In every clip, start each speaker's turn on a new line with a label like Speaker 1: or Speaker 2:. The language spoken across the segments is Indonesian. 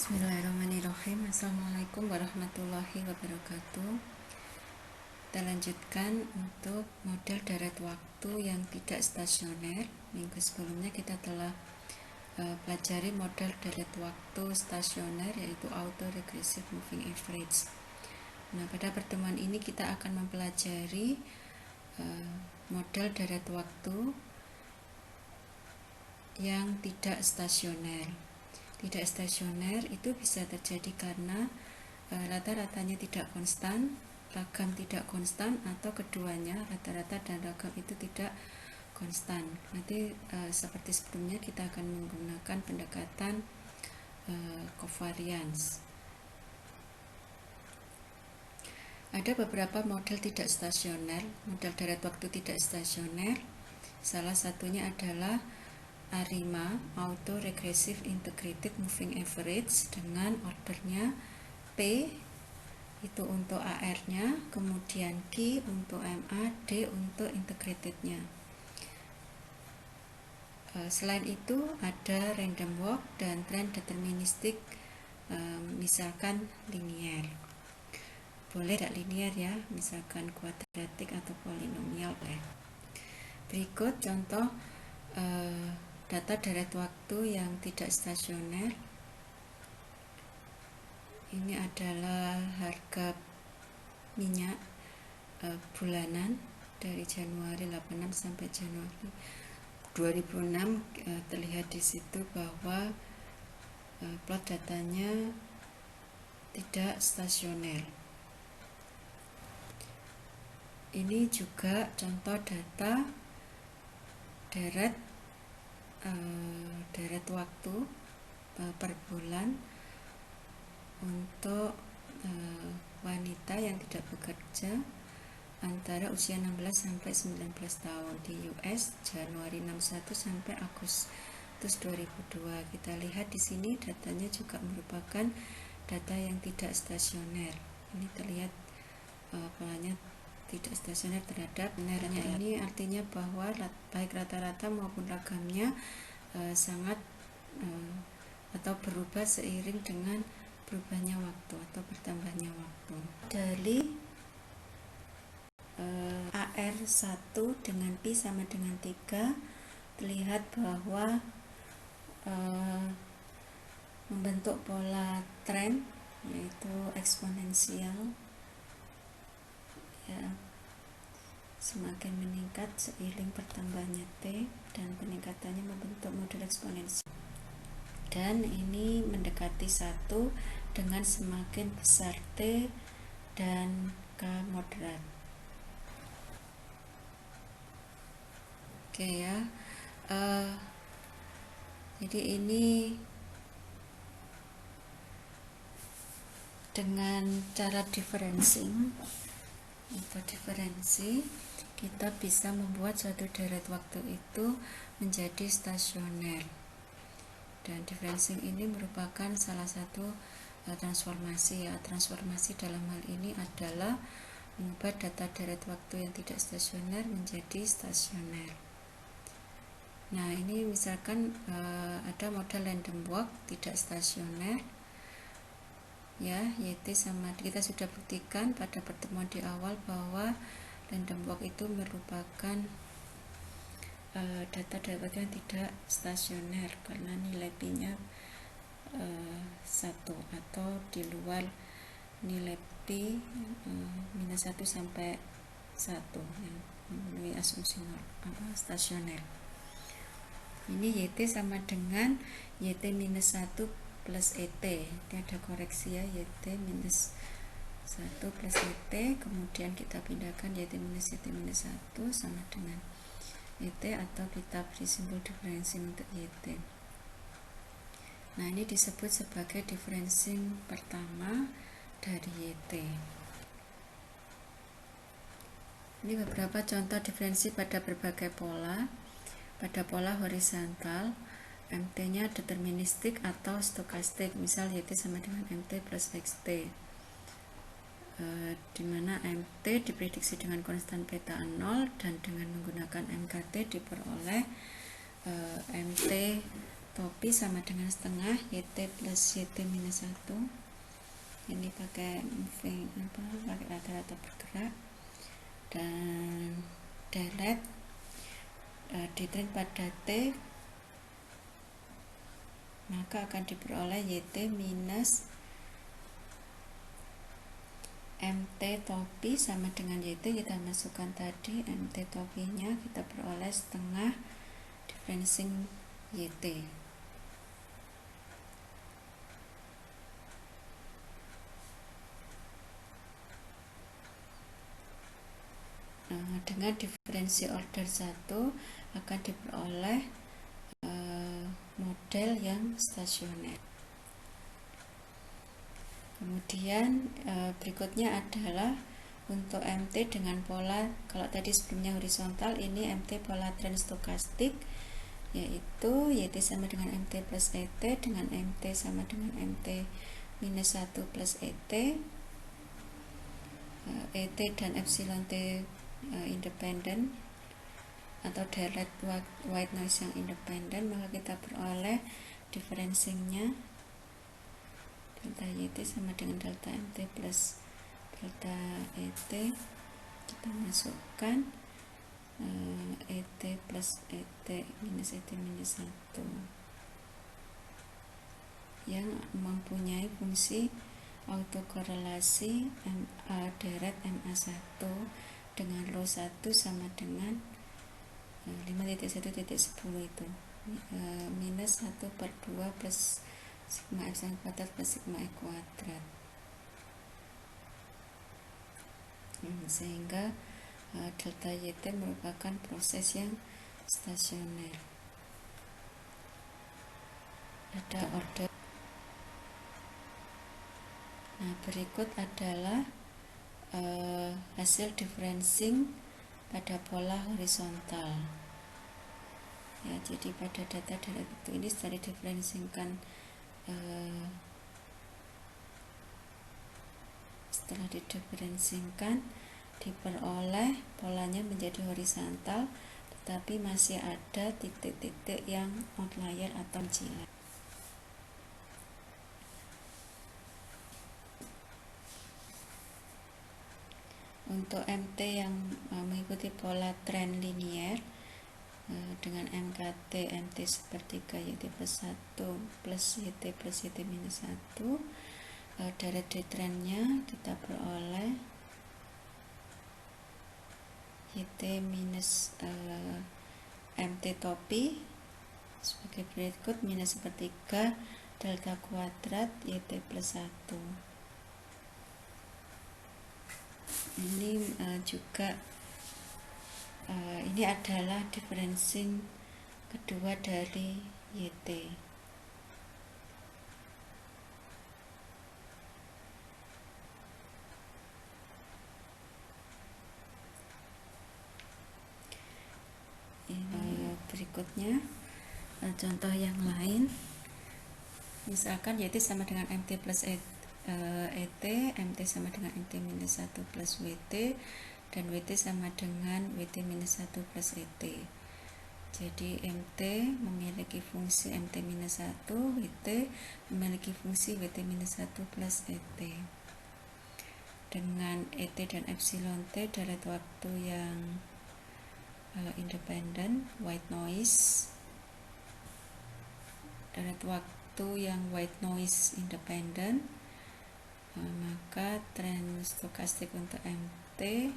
Speaker 1: Bismillahirrahmanirrahim. Assalamualaikum warahmatullahi wabarakatuh. Kita lanjutkan untuk model deret waktu yang tidak stasioner. Minggu sebelumnya kita telah pelajari model deret waktu stasioner, yaitu autoregressive moving average. Nah, pada pertemuan ini kita akan mempelajari model deret waktu yang tidak stasioner. Tidak stasioner itu bisa terjadi karena rata-ratanya tidak konstan, ragam tidak konstan, atau keduanya, rata-rata dan ragam itu tidak konstan. Nanti seperti sebelumnya kita akan menggunakan pendekatan covariance. Ada beberapa model tidak stasioner, model deret waktu tidak stasioner. Salah satunya adalah ARIMA, Autoregressive Integrated Moving Average, dengan ordernya P itu untuk AR-nya, kemudian Q untuk MA, D untuk integratednya. Selain itu ada random walk dan trend deterministik, misalkan linear. Boleh tidak linear ya, misalkan kuadratik atau polinomial. Berikut contoh data deret waktu yang tidak stasioner. Ini adalah harga minyak bulanan dari Januari 86 sampai Januari 2006. Terlihat di situ bahwa plot datanya tidak stasioner. Ini juga contoh data deret waktu per bulan untuk wanita yang tidak bekerja antara usia 16 sampai 19 tahun di US, Januari 61 sampai Agustus 2002. Kita lihat di sini datanya juga merupakan data yang tidak stasioner. Ini terlihat polanya tidak stasioner terhadap benernya. Ini artinya bahwa baik rata-rata maupun ragamnya sangat atau berubah seiring dengan berubahnya waktu atau bertambahnya waktu. Dari AR1 dengan P sama dengan 3 terlihat bahwa membentuk pola tren, yaitu eksponensial ya, semakin meningkat seiring bertambahnya T, dan peningkatannya membentuk model eksponensial. Dan ini mendekati 1 dengan semakin besar T dan K moderat. Oke ya, jadi ini dengan cara differencing atau diferensi, kita bisa membuat suatu deret waktu itu menjadi stasioner. Dan differencing ini merupakan salah satu transformasi ya. Transformasi dalam hal ini adalah mengubah data deret waktu yang tidak stasioner menjadi stasioner. Nah, ini misalkan ada model random walk tidak stasioner ya, YT sama, kita sudah buktikan pada pertemuan di awal bahwa random walk itu merupakan data deret waktu yang tidak stasioner karena nilai P-nya 1 atau di luar nilai P minus 1 sampai 1 yang memenuhi asumsi stasioner. Ini YT sama dengan YT minus 1 plus ET. Ini ada koreksi ya, YT minus 1 plus ET, kemudian kita pindahkan YT minus 1 sama dengan YT, atau kita beri simbol differencing untuk YT. Nah, ini disebut sebagai differencing pertama dari YT. Ini beberapa contoh diferensi pada berbagai pola. Pada pola horizontal, MT-nya deterministik atau stokastik, misal YT sama dengan MT plus XT, di mana MT diprediksi dengan konstan beta 0 dan dengan menggunakan MKT diperoleh MT topi sama dengan setengah YT plus YT minus 1. Ini pakai moving pakai rata-rata bergerak, dan delete ditren pada T, maka akan diperoleh YT minus MT topi sama dengan YT. Kita masukkan tadi MT topinya, kita peroleh setengah differencing YT. Dengan diferensi order 1 akan diperoleh model yang stasioner. Kemudian berikutnya adalah untuk MT dengan pola, kalau tadi sebelumnya horizontal, ini MT pola tren stokastik, yaitu YT sama dengan MT plus ET dengan MT sama dengan MT minus 1 plus ET, ET dan epsilon T independen atau direct white noise yang independen, maka kita peroleh differencingnya delta YT sama dengan delta MT plus delta ET. Kita masukkan ET plus ET minus ET minus 1 yang mempunyai fungsi autokorelasi direct MA1 dengan rho 1 sama dengan 5.1.10 itu minus 1 per 2 plus sigma epsilon kuadrat plus sigma e kuadrat, sehingga delta YT merupakan proses yang stasioner. Ada order. Nah, berikut adalah hasil differencing pada pola horizontal. Ya, jadi pada data dari itu ini setelah diferencingkan, diperoleh polanya menjadi horizontal, tetapi masih ada titik-titik yang outlier atau cilat. Untuk MT yang mengikuti pola tren linier dengan MKT MT sepertiga YT plus 1 plus YT plus YT minus 1, dari trennya kita peroleh YT minus MT topi sebagai berikut: minus sepertiga delta kuadrat YT plus 1. Ini juga ini adalah differencing kedua dari YT. Ini berikutnya contoh yang lain, misalkan YT sama dengan MT plus ET, MT sama dengan MT minus 1 plus WT, dan WT sama dengan WT minus 1 plus ET. Jadi MT memiliki fungsi MT minus 1, WT memiliki fungsi WT minus 1 plus ET. Dengan ET dan epsilon T darat waktu yang independen, white noise, darat waktu yang white noise independen, maka tren stokastik untuk MT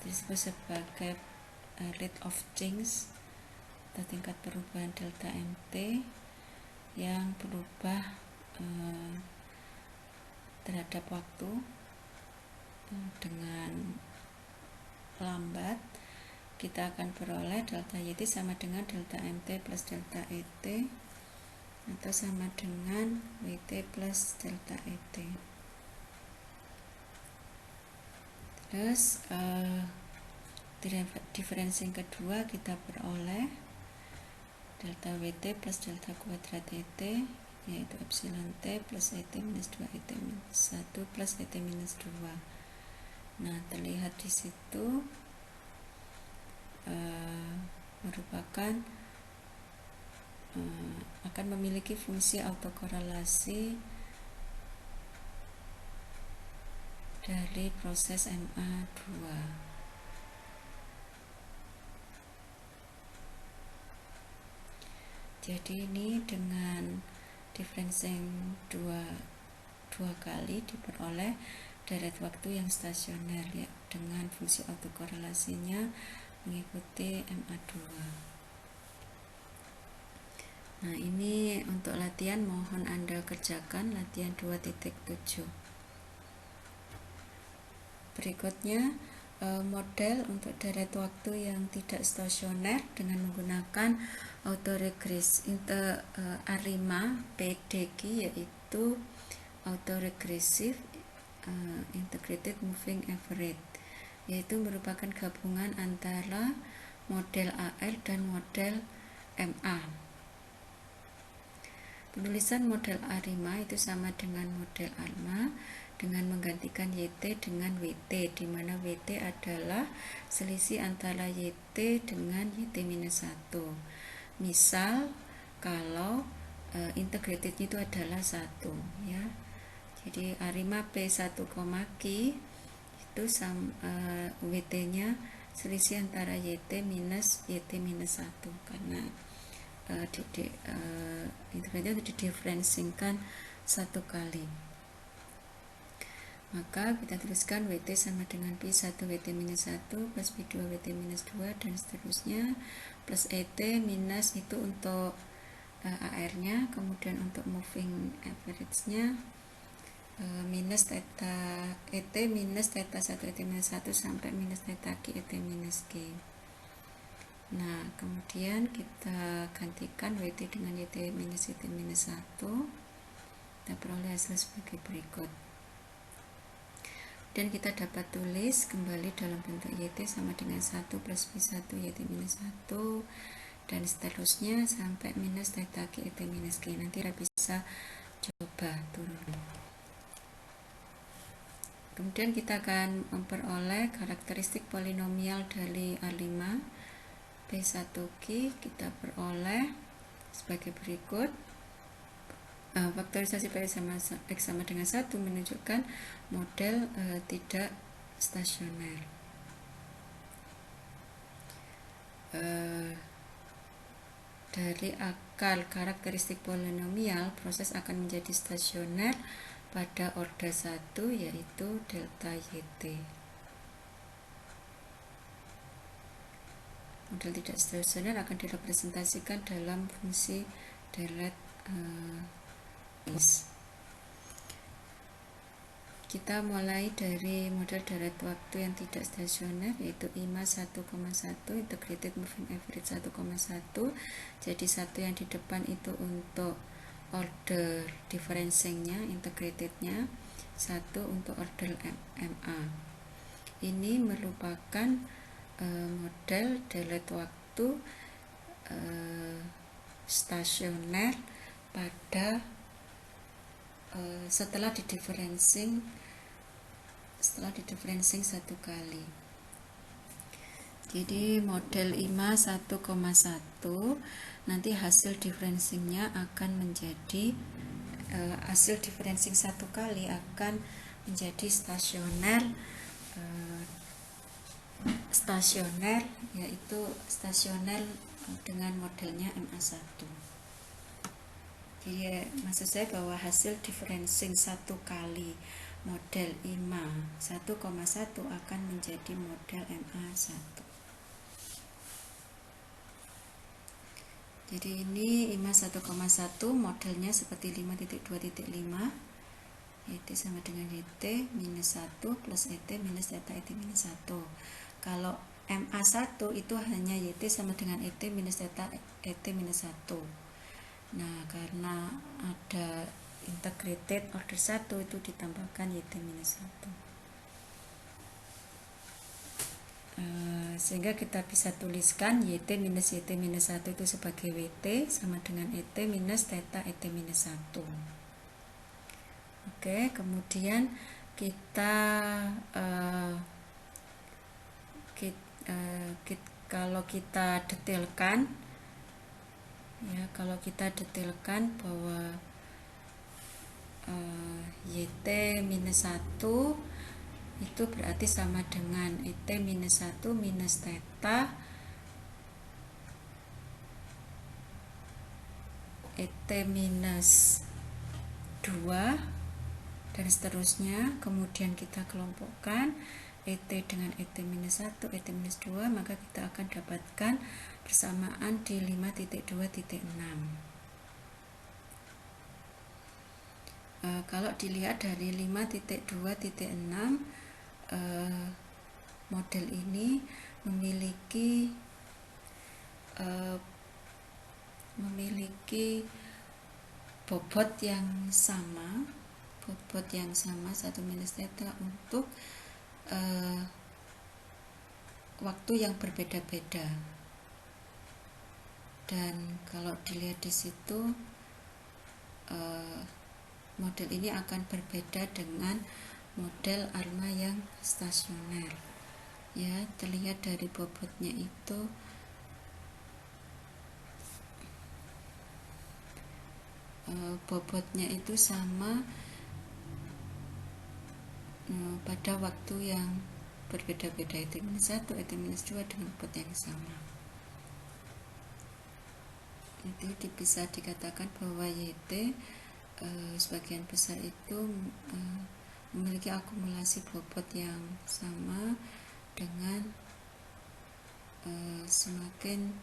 Speaker 1: disebut sebagai rate of change atau tingkat perubahan delta MT yang berubah terhadap waktu dengan lambat. Kita akan peroleh delta YT sama dengan delta MT plus delta ET atau sama dengan WT plus delta ET. Terus differencing kedua kita peroleh delta WT plus delta kuadrat ET, yaitu epsilon T plus ET minus 2 ET minus 1 plus ET minus 2. Nah, terlihat di situ merupakan akan memiliki fungsi autokorelasi dari proses MA2. Jadi ini dengan differencing dua kali diperoleh deret waktu yang stasioner ya, dengan fungsi autokorelasinya mengikuti MA2. Nah, ini untuk latihan mohon Anda kerjakan latihan 2.7. Berikutnya model untuk deret waktu yang tidak stasioner dengan menggunakan ARIMA PDQ, yaitu autoregressive integrated moving average, yaitu merupakan gabungan antara model AR dan model MA. Penulisan model ARIMA itu sama dengan model ARMA dengan menggantikan YT dengan WT, di mana WT adalah selisih antara YT dengan YT-1. Misal kalau integratednya itu adalah 1 ya. Jadi ARIMA P1, Q itu WT-nya selisih antara YT minus YT-1 karena integrasinya didiferensikan 1 kali. Maka kita tuliskan WT sama dengan P1 WT-1 plus P2 WT-2 dan seterusnya, plus ET minus itu untuk AR-nya, kemudian untuk moving average-nya minus theta ET minus theta 1 ET-1 sampai minus theta Q ET-Q. Nah, kemudian kita gantikan WT dengan YT minus YT-1, kita peroleh hasil sebagai berikut. Dan kita dapat tulis kembali dalam bentuk YT sama dengan 1 plus P1 YT-1 dan seterusnya sampai minus theta Q ET-Q. Nanti kita bisa coba turun. Kemudian kita akan memperoleh karakteristik polinomial dari A5 P1Q. Kita peroleh sebagai berikut. Faktorisasi X sama dengan 1 menunjukkan model tidak stasioner. Dari akal karakteristik polinomial, proses akan menjadi stasioner pada order 1, yaitu delta YT. Model tidak stasioner akan direpresentasikan dalam fungsi deret Kita mulai dari model deret waktu yang tidak stasioner, yaitu IMA 1,1 integrated moving average 1,1. Jadi 1 yang di depan itu untuk order differencingnya, integratednya, 1 untuk order MA. Ini merupakan model deret waktu stasioner pada setelah didifferencing 1 kali. Jadi model IMA 1,1 nanti hasil differencingnya akan menjadi hasil differencing 1 kali akan menjadi stasioner, yaitu stasioner dengan modelnya MA1. Jadi maksud saya bahwa hasil differencing 1 kali model IMA 1,1 akan menjadi model MA1. Jadi ini IMA 1,1 modelnya seperti 5.2.5, YT sama dengan YT minus 1 plus ET minus theta ET minus 1. Kalau MA1 itu hanya YT sama dengan ET minus theta ET minus 1. Nah, karena ada integrated order 1 itu ditambahkan YT-1. Sehingga kita bisa tuliskan YT minus YT-1 itu sebagai WT sama dengan ET minus theta ET-1. Oke, kemudian kalau kita detailkan Ya, kalau kita detailkan bahwa YT minus 1 itu berarti sama dengan ET minus 1 minus theta ET minus 2 dan seterusnya. Kemudian kita kelompokkan ET dengan ET minus 1, ET minus 2, maka kita akan dapatkan persamaan di 5.2.6. Kalau dilihat dari 5.2.6, model ini memiliki bobot yang sama 1 minus theta untuk waktu yang berbeda-beda. Dan kalau dilihat di situ, model ini akan berbeda dengan model ALMA yang stasioner. Ya, terlihat dari bobotnya itu sama pada waktu yang berbeda-beda, ET minus 1, ET minus 2 dengan bobot yang sama. Itu bisa dikatakan bahwa YT sebagian besar itu memiliki akumulasi bobot yang sama dengan semakin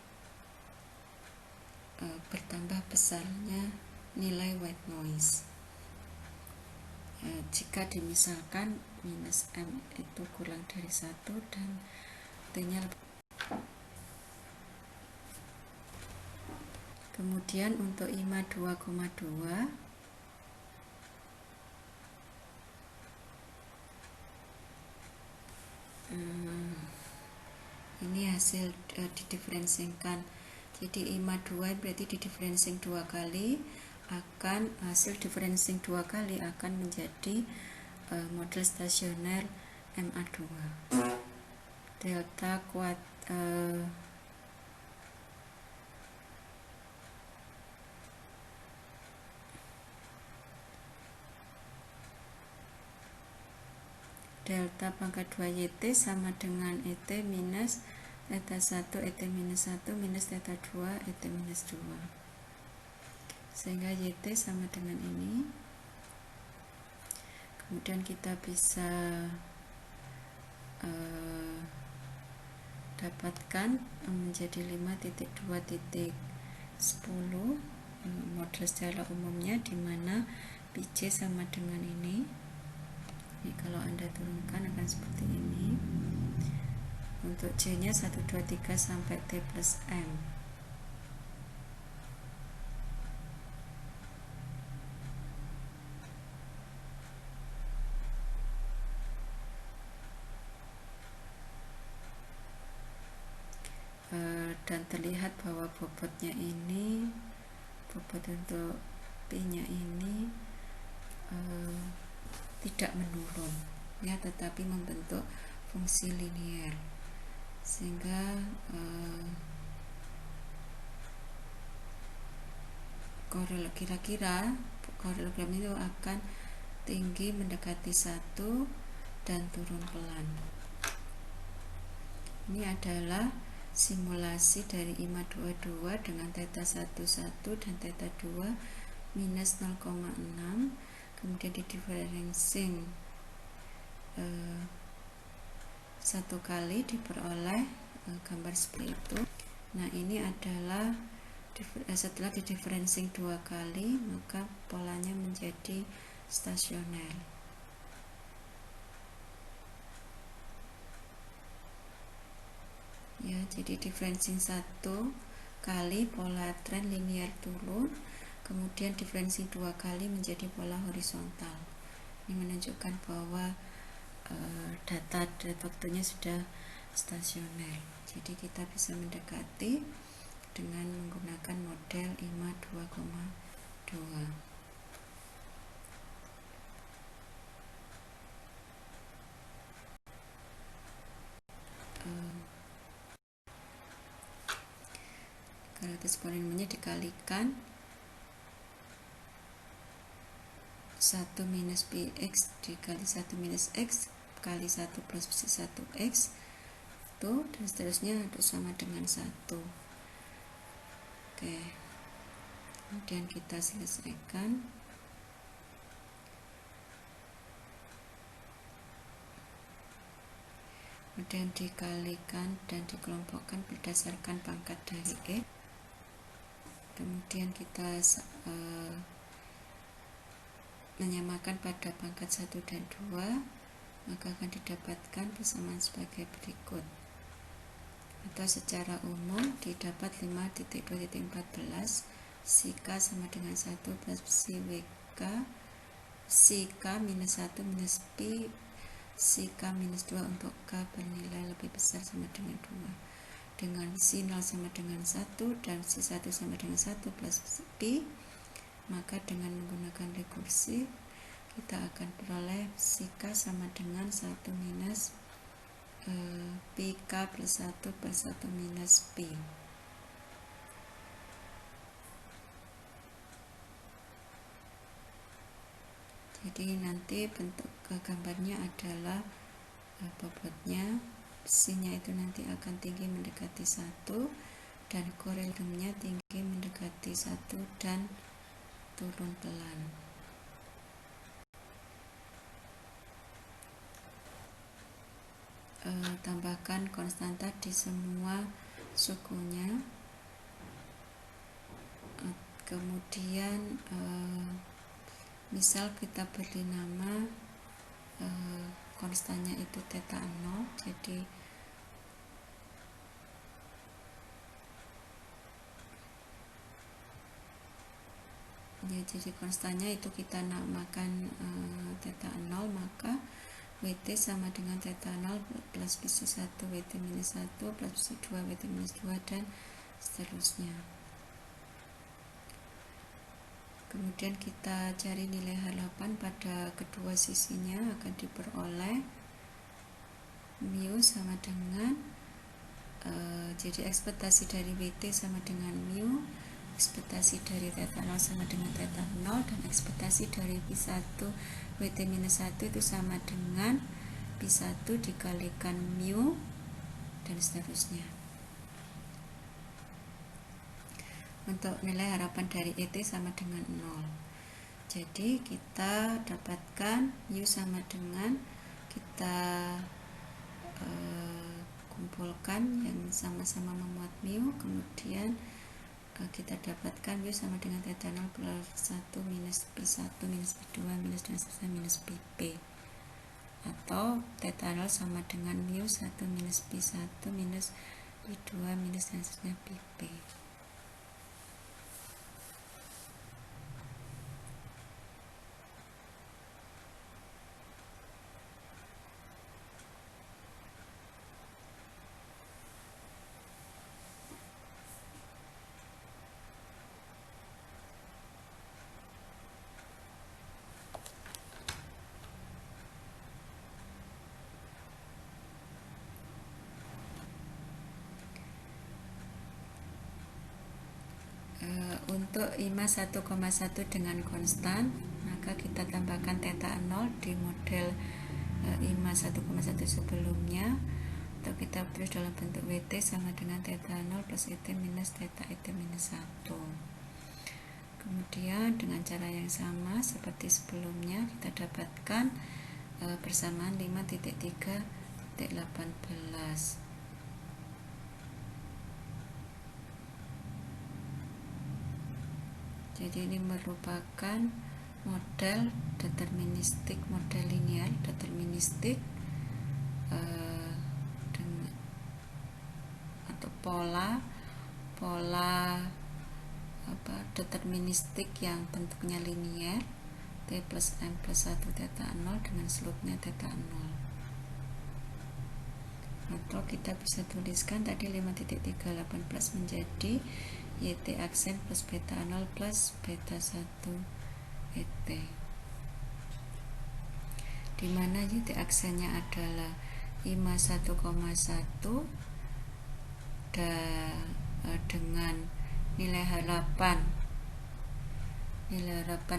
Speaker 1: bertambah besarnya nilai white noise. Jika dimisalkan minus M itu kurang dari 1 dan T-nya kemudian untuk IMA 2,2 ini hasil didiferensikan. Jadi IMA 2 berarti didiferensikan 2 kali, akan hasil diferencing 2 kali akan menjadi model stasioner MA2. Delta kuat delta pangkat 2 YT sama dengan ET minus theta 1 ET minus 1 minus theta 2 ET minus 2, sehingga YT sama dengan ini. Kemudian kita bisa dapatkan menjadi 5.2.10 model secara umumnya, di mana PJ sama dengan ini. Ini kalau Anda turunkan akan seperti ini. Untuk J nya 1, 2, 3 sampai T plus M. Dan terlihat bahwa bobotnya ini, bobot untuk P nya ini tidak menurun, ya, tetapi membentuk fungsi linier, sehingga kira-kira korelogram itu akan tinggi mendekati 1 dan turun pelan. Ini adalah simulasi dari IMA 22 dengan theta 11 dan theta 2 minus 0,6, kemudian didiferencing 1 kali diperoleh gambar seperti itu. Nah, ini adalah setelah didiferencing 2 kali, maka polanya menjadi stasioner. Ya, jadi differencing 1 kali pola tren linear turun, kemudian differencing 2 kali menjadi pola horizontal. Ini menunjukkan bahwa data waktunya sudah stasioner. Jadi kita bisa mendekati dengan menggunakan model IMA 2,2. Kalau atas polinomialnya dikalikan 1 minus px dikali 1 minus x kali 1 plus 1x itu, dan seterusnya harus sama dengan 1. Oke, kemudian kita selesaikan. Kemudian dikalikan dan dikelompokkan berdasarkan pangkat dari X. Kemudian kita menyamakan pada pangkat 1 dan 2, maka akan didapatkan persamaan sebagai berikut. Atau secara umum didapat 5.2.14 si K sama dengan 1 plus si WK, si K minus 1 minus Pi si K minus 2 untuk K bernilai lebih besar sama dengan 2, dengan si 0 sama dengan 1 dan si 1 sama dengan 1 plus Pi, maka dengan menggunakan rekursi kita akan peroleh si K sama dengan 1 minus Pi K plus 1 plus 1 minus Pi. Jadi nanti bentuk gambarnya adalah bobotnya, besinya itu nanti akan tinggi mendekati 1 dan korelumnya tinggi mendekati 1 dan turun pelan. Tambahkan konstanta di semua sukunya. Kemudian misal kita beri nama konstannya itu theta 0, jadi konstannya itu kita namakan theta 0, maka WT sama dengan theta 0 plus bisi 1 WT minus 1 plus bisi 2 WT minus 2 dan seterusnya. Kemudian kita cari nilai harapan pada kedua sisinya, akan diperoleh mu sama dengan jadi ekspektasi dari WT sama dengan mu, ekspektasi dari theta 0 sama dengan theta 0, dan ekspektasi dari Pi1 WT minus 1 itu sama dengan Pi1 dikalikan mu dan seterusnya. Untuk nilai harapan dari ET sama dengan 0. Jadi kita dapatkan mu sama dengan, kita kumpulkan yang sama-sama memuat mu, kemudian kita dapatkan mu sama dengan theta 0 plus 1 minus Pi1 minus Pi2 minus dan seterusnya minus Pp, atau theta 0 sama dengan mu 1 minus Pi1 minus Pi2 minus dan seterusnya Pp. Untuk IMA 1,1 dengan konstan, maka kita tambahkan theta 0 di model IMA 1,1 sebelumnya, atau kita tulis dalam bentuk WT sama dengan theta 0 plus ET minus theta ET minus 1. Kemudian dengan cara yang sama seperti sebelumnya, kita dapatkan persamaan 5.3.18. Jadi ini merupakan model deterministik, model linear deterministik atau pola deterministik yang bentuknya linear, T plus M plus 1 theta 0 dengan slope-nya theta 0. Atau kita bisa tuliskan tadi 5.318 menjadi YT aksen plus beta 0 plus beta 1 ET, dimana YT aksennya adalah IMA 1,1 dengan nilai harapan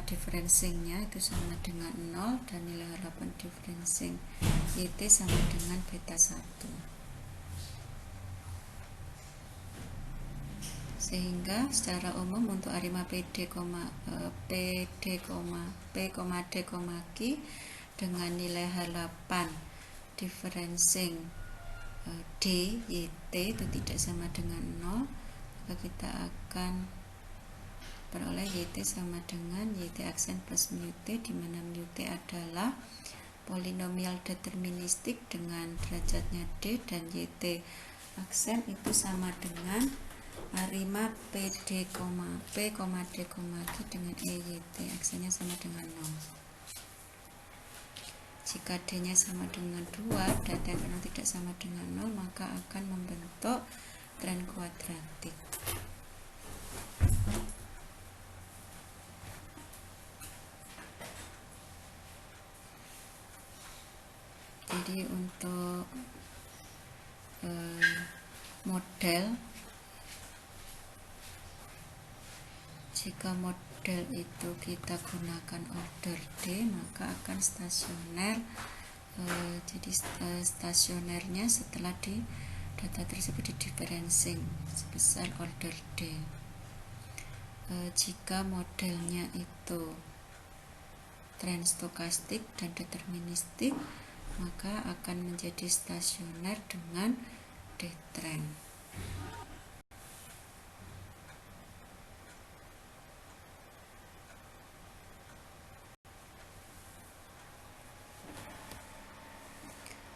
Speaker 1: differensingnya itu sama dengan 0 dan nilai harapan differensing YT sama dengan beta 1. Sehingga secara umum untuk arima PD, PD, P, D, Q dengan nilai harapan differensing D, YT itu tidak sama dengan 0, maka kita akan peroleh YT sama dengan YT aksen plus mu T, di mana mu T adalah polinomial deterministik dengan derajatnya D, dan YT aksen itu sama dengan arima PD, P, D, Q dengan EYT aksennya sama dengan 0. Jika D nya sama dengan 2 dan diagonal tidak sama dengan 0, maka akan membentuk tren kuadratik. Jadi untuk model, jika model itu kita gunakan order D, maka akan stasioner. Jadi stasionernya setelah di data tersebut di differensing sebesar order D. Jika modelnya itu tren stokastik dan deterministik, maka akan menjadi stasioner dengan D trend.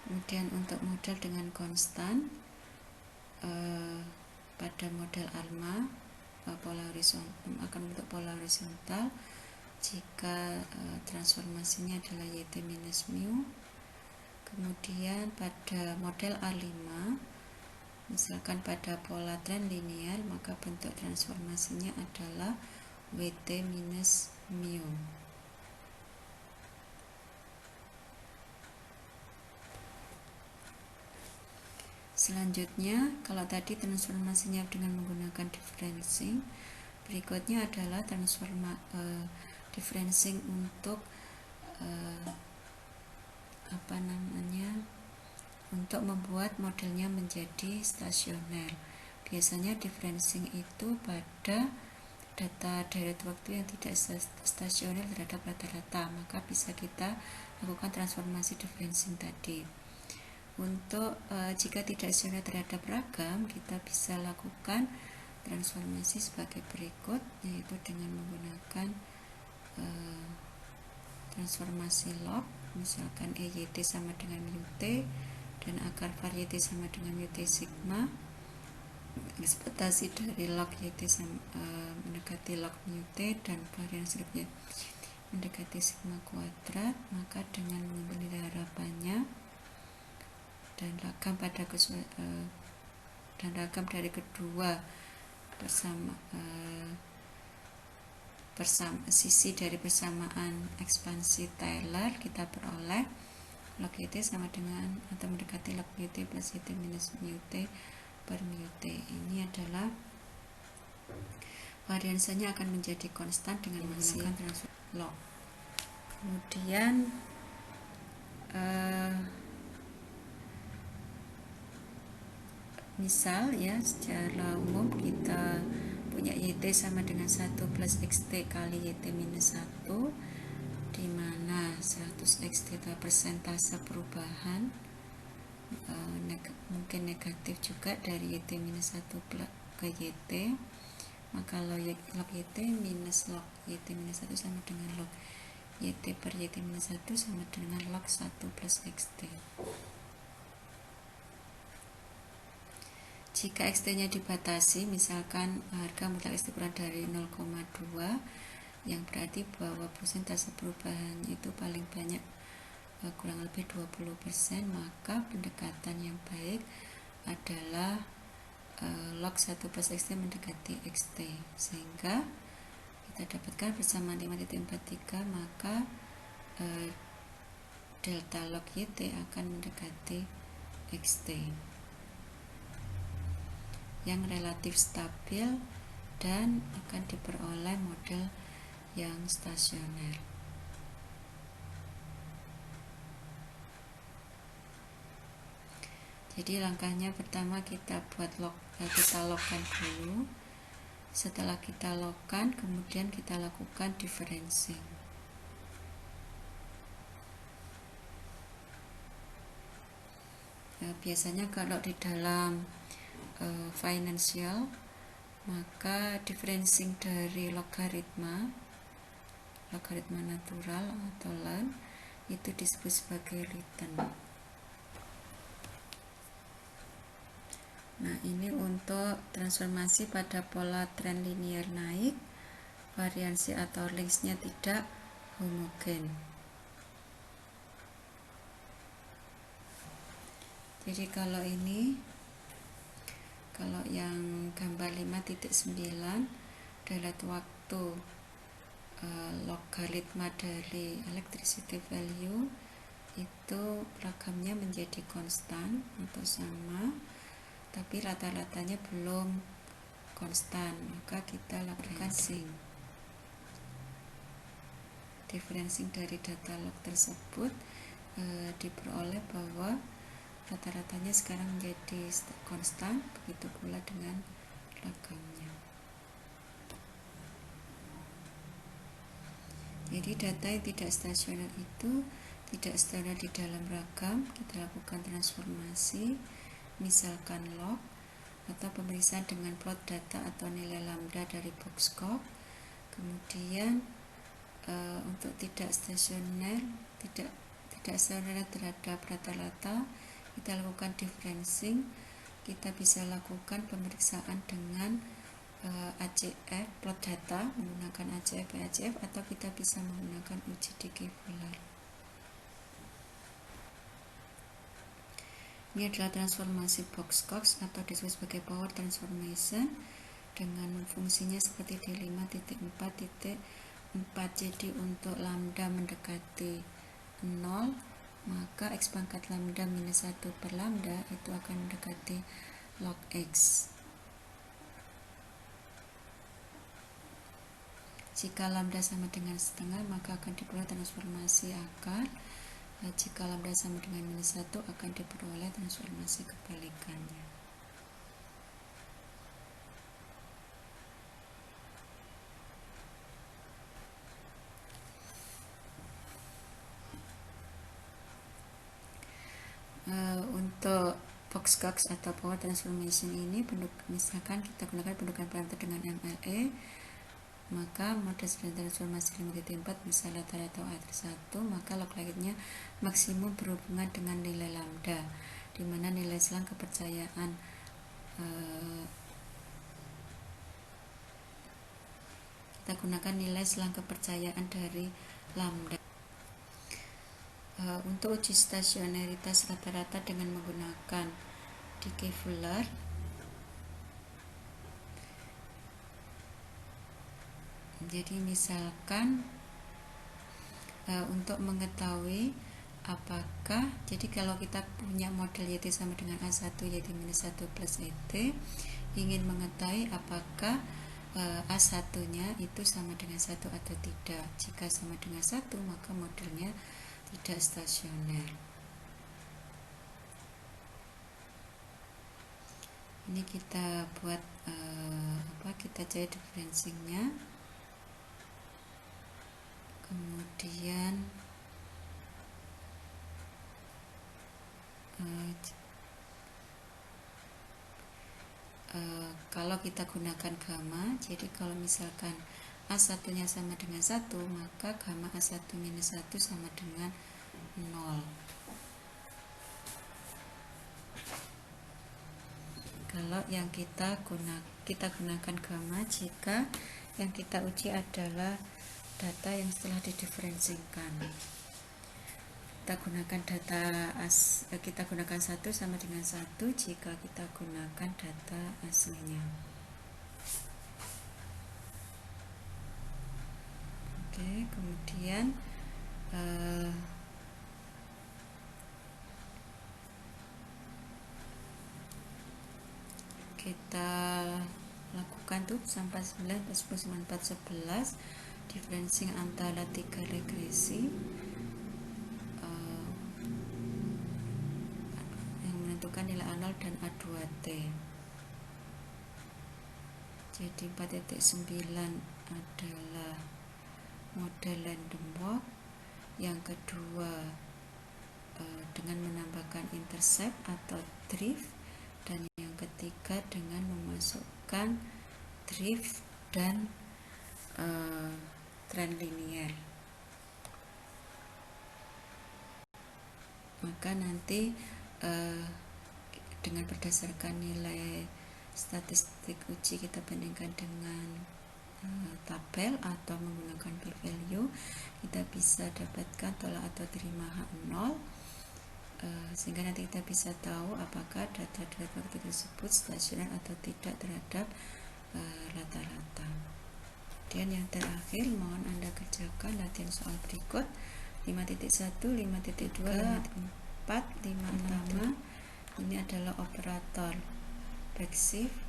Speaker 1: Kemudian untuk model dengan konstan, pada model ALMA pola horizontal akan bentuk pola horizontal jika transformasinya adalah YT minus mu. Kemudian pada model A5, misalkan pada pola tren linear, maka bentuk transformasinya adalah WT minus mu. Selanjutnya, kalau tadi transformasinya dengan menggunakan differensing, berikutnya adalah differensing untuk untuk membuat modelnya menjadi stasioner. Biasanya differensing itu pada data direct waktu yang tidak stasioner terhadap rata-rata, maka bisa kita lakukan transformasi differensing tadi. Untuk jika tidak stasioner terhadap ragam, kita bisa lakukan transformasi sebagai berikut, yaitu dengan menggunakan transformasi log, misalkan EYT sama dengan mu T dan akar var YT sama dengan mu T sigma. Ekspektasi dari log YT mendekati log mu T dan varian selanjutnya mendekati sigma kuadrat, maka dengan mengambil nilai harapannya dan ragam dari kedua sisi dari persamaan ekspansi Taylor, kita peroleh log YT sama dengan atau mendekati log mu T plus YT minus mu T per mu T. Ini adalah variansanya akan menjadi konstan dengan menggunakan transform log. Kemudian misal ya, secara umum kita punya YT sama dengan 1 plus XT kali YT minus 1, di mana 100 XT adalah persentase perubahan, mungkin negatif juga dari YT minus 1 ke YT, maka log YT minus log YT minus 1 sama dengan log YT per YT minus 1 sama dengan log 1 plus XT. Jika XT-nya dibatasi, misalkan harga mutlak XT kurang dari 0,2, yang berarti bahwa persentase perubahan itu paling banyak kurang lebih 20%, maka pendekatan yang baik adalah log 1 plus XT mendekati XT, sehingga kita dapatkan bersama 5.43, maka delta log YT akan mendekati XT. Yang relatif stabil dan akan diperoleh model yang stasioner. Jadi langkahnya pertama kita logkan dulu. Setelah kita logkan, kemudian kita lakukan differencing. Biasanya kalau di dalam financial, maka differencing dari logaritma natural atau ln itu disebut sebagai return. Nah, ini untuk transformasi pada pola tren linear naik, variansi atau linksnya tidak homogen. Jadi kalau yang gambar 5.9 delta waktu logaritma dari electricity value itu ragamnya menjadi konstan atau sama, tapi rata-ratanya belum konstan, maka kita lakukan differencing dari data log tersebut, diperoleh bahwa rata-ratanya sekarang menjadi konstan, begitu pula dengan ragamnya. Jadi data yang tidak stasioner itu tidak stasioner di dalam ragam, kita lakukan transformasi, misalkan log, atau pemeriksaan dengan plot data atau nilai lambda dari Boxcock. Kemudian untuk tidak stasioner terhadap rata-rata, kita lakukan differencing. Kita bisa lakukan pemeriksaan dengan ACF, plot data menggunakan ACF, PACF, atau kita bisa menggunakan uji Dicke-Fuller. Ini adalah transformasi Boxcock atau disebut sebagai power transformation dengan fungsinya seperti di 5.4.4. Jadi untuk lambda mendekati 0, maka X pangkat lambda minus 1 per lambda itu akan mendekati log X. Jika lambda sama dengan setengah, maka akan diperoleh transformasi akar. Jika lambda sama dengan minus 1, akan diperoleh transformasi kebalikannya. Untuk Boxcock atau power transformation ini, misalkan kita gunakan pendudukan parameter dengan MLE, maka model transformasi 5.4 bisa rata-rata A1, maka log lainnya maksimum berhubungan dengan nilai lambda, di mana nilai selang kepercayaan kita gunakan nilai selang kepercayaan dari lambda. Untuk uji stasioneritas rata-rata dengan menggunakan Dicke-Fuller, jadi misalkan untuk mengetahui apakah, jadi kalau kita punya model YT sama dengan A1 YT minus 1 plus ET, ingin mengetahui apakah A1 nya itu sama dengan 1 atau tidak. Jika sama dengan 1, maka modelnya tidak stasioner. Ini kita buat kita cari differencingnya, kemudian kalau kita gunakan gamma, jadi kalau misalkan A1 nya sama dengan 1, maka gamma A1 minus 1 sama dengan 0. Kalau yang kita gunakan gamma jika yang kita uji adalah data yang setelah didiferensikan. Kita gunakan 1 sama dengan 1 jika kita gunakan data aslinya. Oke, kemudian kita lakukan tuh sampai 9 plus 9 4 11 differencing antara 3 regresi yang menentukan nilai A0 dan A2T. Jadi 4.9 adalah model random walk, yang kedua dengan menambahkan intercept atau drift, dan yang ketiga dengan memasukkan drift dan trend linear. Maka nanti dengan berdasarkan nilai statistik uji kita bandingkan dengan tabel atau menggunakan p-value, kita bisa dapatkan tolak atau terima H0, sehingga nanti kita bisa tahu apakah data-data waktu tersebut stasioner atau tidak terhadap rata-rata. Dan yang terakhir, mohon Anda kerjakan latihan soal berikut 5.1, 5.2, 5.4, 5 utama. Ini adalah operator backshift.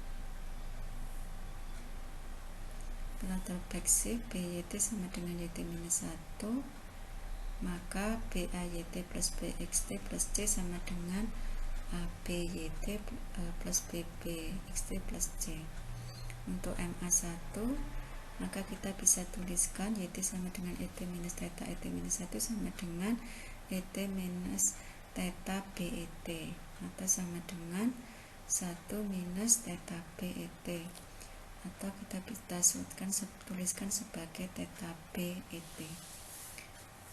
Speaker 1: Operator backshift BYT sama dengan YT minus 1, maka BAYT plus BXT plus C sama dengan ABYT plus BBXT plus C. Untuk MA1, maka kita bisa tuliskan YT sama dengan ET minus theta ET minus 1 sama dengan ET minus theta BET, atau sama dengan 1 minus theta BET, atau kita bisa tuliskan sebagai theta BET,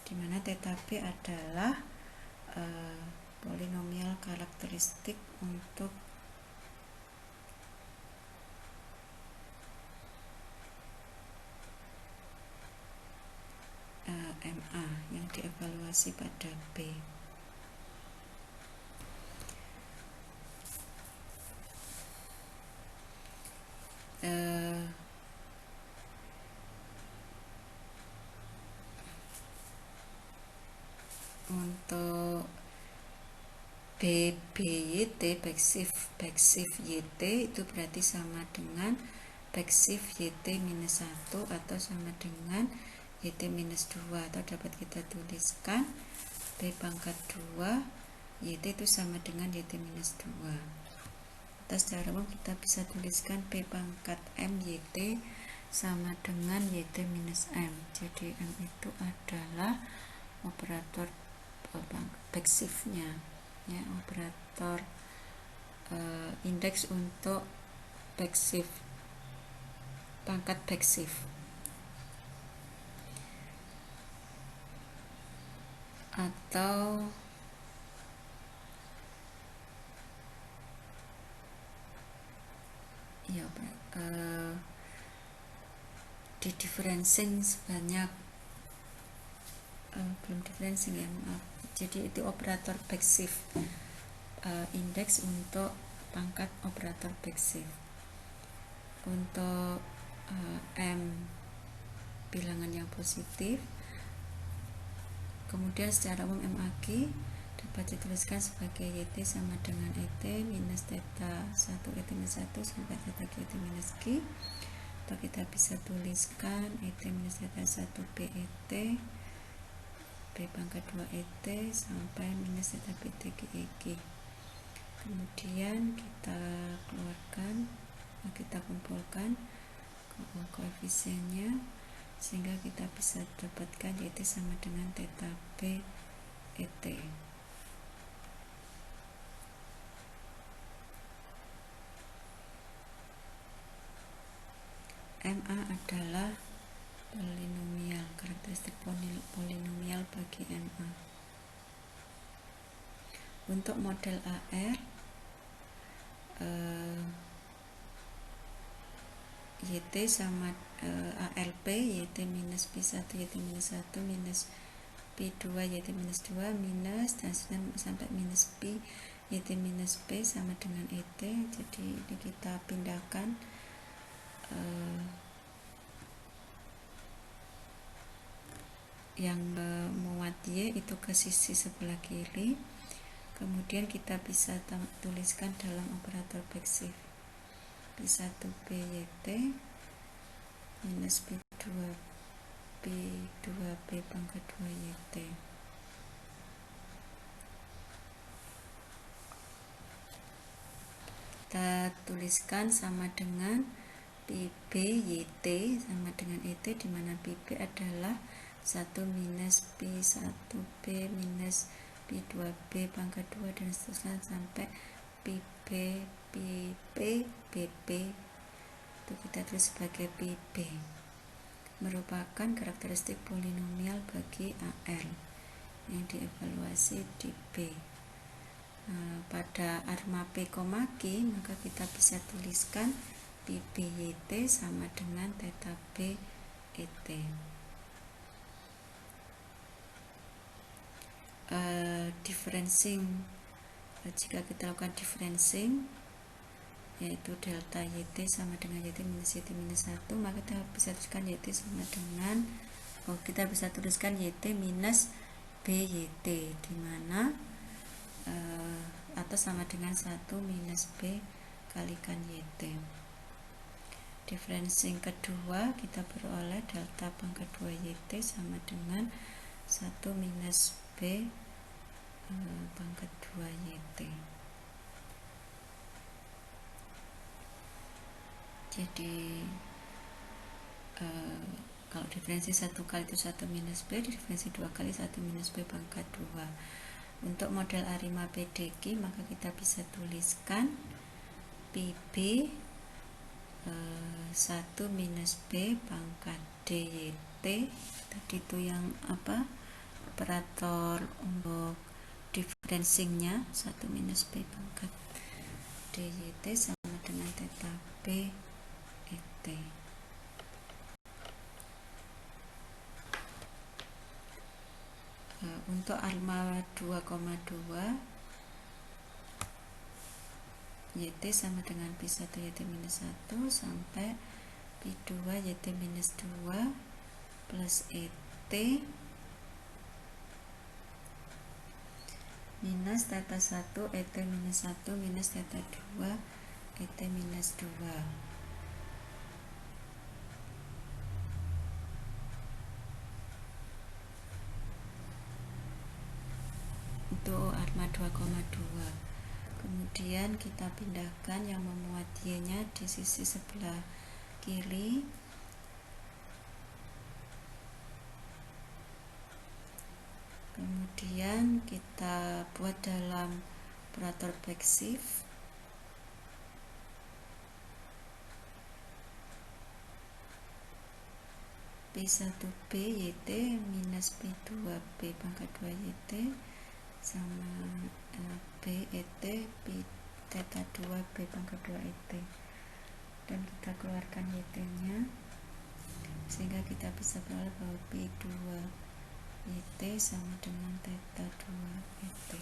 Speaker 1: di mana theta B adalah polinomial karakteristik untuk MA yang dievaluasi pada B. Untuk BYT backshift YT itu berarti sama dengan backshift YT minus 1 atau sama dengan YT minus 2, atau dapat kita tuliskan B pangkat 2 YT itu sama dengan YT minus 2. Atau secara umum kita bisa tuliskan B pangkat M YT sama dengan YT minus M. Jadi M itu adalah operator backshiftnya, ya, operator indeks untuk backshift, pangkat backshift. Atau ya di differencing sebanyak belum differencing ya, maaf. Jadi itu operator backshift, indeks untuk pangkat operator backshift. Untuk M bilangan yang positif, kemudian secara umum MAG dapat dituliskan sebagai YT sama dengan ET minus theta 1 ET minus 1 sampai theta YT minus G, atau kita bisa tuliskan ET minus theta 1 BET B pangkat 2 ET sampai minus theta BT GEG. Kemudian kita keluarkan, kita kumpulkan koefisiennya, sehingga kita bisa dapatkan YT sama dengan theta B ET. MA adalah polinomial, karakteristik polinomial bagi MA. Untuk model AR, YT sama ALP YT minus P1 YT minus 1 minus P2 YT minus 2 minus dan sampai minus P YT minus P sama dengan ET. Jadi ini kita pindahkan yang muat Y itu ke sisi sebelah kiri, kemudian kita bisa tuliskan dalam operator backshift. P1B YT minus P2B pangkat 2 YT. Kita tuliskan sama dengan PB YT sama dengan ET, di mana PB adalah 1 minus P1B minus P2B pangkat 2 dan seterusnya sampai PB, PP, BP itu kita tulis sebagai PB, merupakan karakteristik polinomial bagi AL yang dievaluasi di B. Pada arma P, Q, maka kita bisa tuliskan PB YT sama dengan theta B ET. Differencing, jika kita lakukan differencing yaitu delta YT sama dengan YT minus YT minus 1, maka kita bisa tuliskan YT sama dengan kita bisa tuliskan YT minus BYT, di mana atau sama dengan 1 minus B kalikan YT. Differencing kedua kita beroleh delta pangkat 2 YT sama dengan 1 minus B pangkat 2 YT. Jadi kalau diferensi 1 kali itu 1 minus B, diferensi 2 kali 1 minus B pangkat 2. Untuk model arima PDQ maka kita bisa tuliskan PB 1 minus B pangkat DYT, tadi itu yang operator untuk differencingnya 1 minus B pangkat DYT sama dengan theta B ET. Untuk arma 2,2 YT sama dengan P1 YT minus 1 sampai P2 YT minus 2 plus ET minus theta 1 ET minus 1 minus theta 2 ET minus 2. Untuk arma 2,2. Kemudian kita pindahkan yang memuat Y-nya di sisi sebelah kiri. Kemudian kita buat dalam operator backshift. P1B YT minus P2B pangkat 2 YT sama B ET P theta 2 B pangkat 2 ET, dan kita keluarkan YT nya sehingga kita bisa beroleh bahwa P2 YT sama dengan theta 2 ET.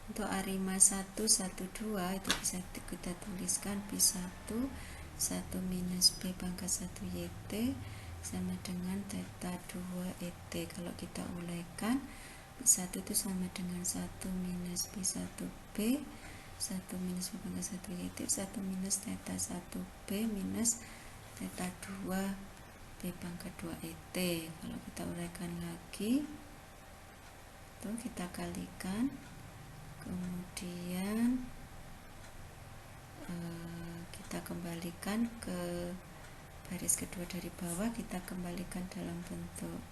Speaker 1: Untuk arima 1, 1, 2 itu bisa kita tuliskan P1 1 minus B pangkat 1 YT sama dengan theta 2 ET. Kalau kita uraikan, P1 itu sama dengan 1 minus P1B 1 minus B pangkat 1 YT 1 minus theta 1B minus theta 2 B pangkat 2 ET. Kalau kita uraikan lagi itu kita kalikan, kemudian kita kembalikan ke baris kedua dari bawah, kita kembalikan dalam bentuk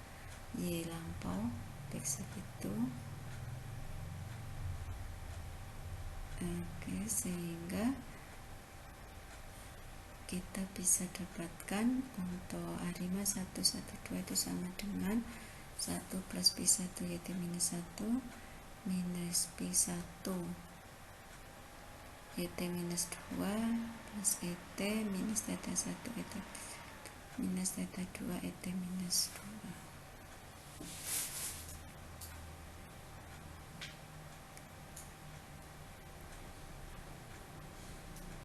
Speaker 1: Y lampau backshift itu. Oke, sehingga kita bisa dapatkan untuk arima 1, 1, 2 itu sama dengan 1 plus P1 YT minus 1 minus P1 YT minus 2 plus ET minus theta 1 ET minus theta 2 ET minus